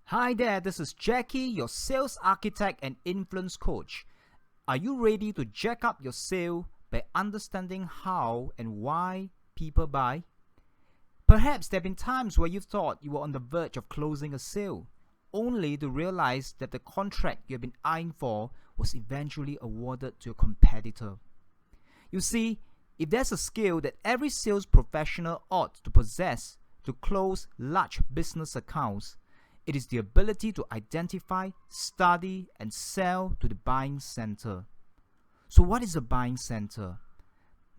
Hi there, this is Jackie, your sales architect and influence coach. Are you ready to jack up your sale by understanding how and why people buy? Perhaps there have been times where you thought you were on the verge of closing a sale, only to realize that the contract you have been eyeing for was eventually awarded to a competitor. You see, if there's a skill that every sales professional ought to possess to close large business accounts, it is the ability to identify, study, and sell to the buying center. So what is a buying center?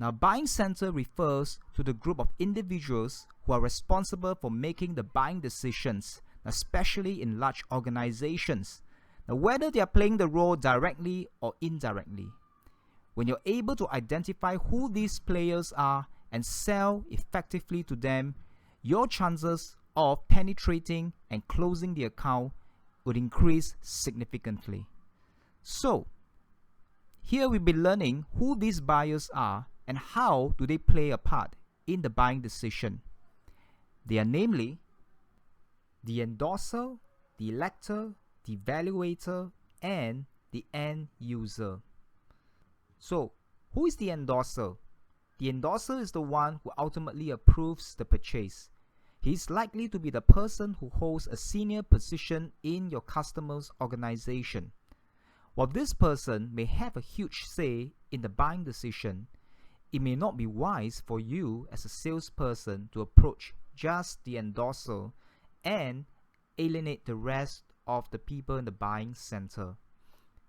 Now, buying center refers to the group of individuals who are responsible for making the buying decisions, especially in large organizations. Now, whether they are playing the role directly or indirectly. When you're able to identify who these players are and sell effectively to them, your chances of penetrating and closing the account would increase significantly. So, here we'll be learning who these buyers are and how do they play a part in the buying decision. They are namely the endorser, the elector, the evaluator, and the end user. So, who is the endorser? The endorser is the one who ultimately approves the purchase. He is likely to be the person who holds a senior position in your customer's organization. While this person may have a huge say in the buying decision, it may not be wise for you as a salesperson to approach just the endorser and alienate the rest of the people in the buying center.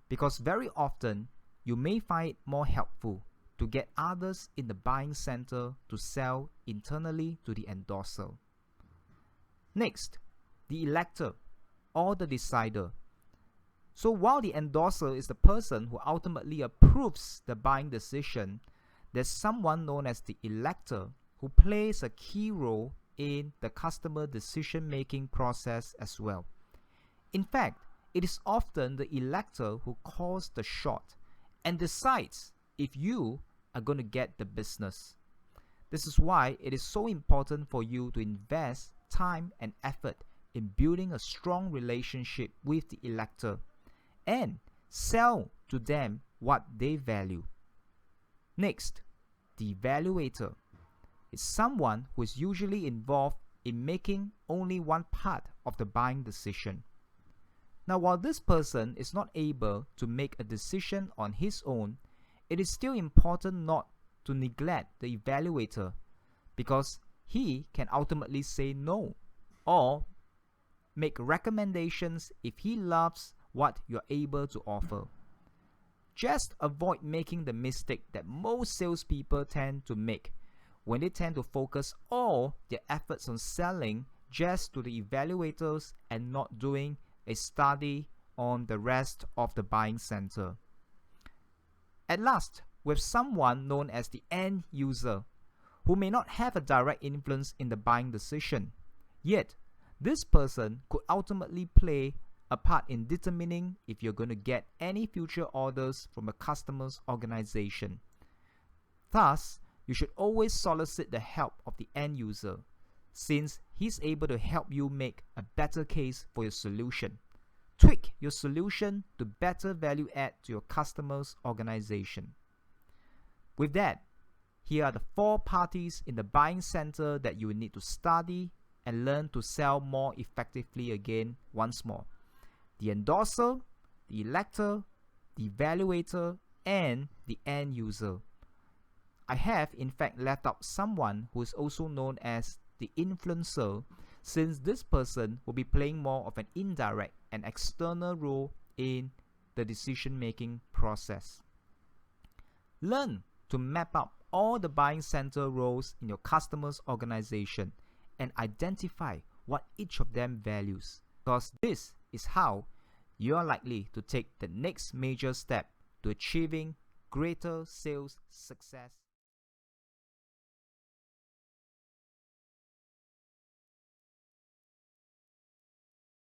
Because very often, you may find it more helpful to get others in the buying center to sell internally to the endorser. Next, the elector or the decider. So while the endorser is the person who ultimately approves the buying decision, there's someone known as the elector who plays a key role in the customer decision-making process as well. In fact, it is often the elector who calls the shot and decides if you are going to get the business. This is why it is so important for you to invest time and effort in building a strong relationship with the elector and sell to them what they value. Next, the evaluator is someone who is usually involved in making only one part of the buying decision. Now, while this person is not able to make a decision on his own, it is still important not to neglect the evaluator because he can ultimately say no or make recommendations if he loves what you're able to offer. Just avoid making the mistake that most salespeople tend to make when they tend to focus all their efforts on selling just to the evaluators and not doing a study on the rest of the buying center. At last, we have someone known as the end user, who may not have a direct influence in the buying decision. Yet, this person could ultimately play a part in determining if you're going to get any future orders from a customer's organization. Thus, you should always solicit the help of the end user, since he's able to help you make a better case for your solution. Tweak your solution to better value add to your customer's organization. With that, here are the 4 parties in the buying center that you will need to study and learn to sell more effectively again once more. The endorser, the elector, the evaluator, and the end user. I have in fact left out someone who is also known as the influencer, since this person will be playing more of an indirect and external role in the decision-making process. Learn to map out all the buying center roles in your customer's organization and identify what each of them values, because this is how you are likely to take the next major step to achieving greater sales success.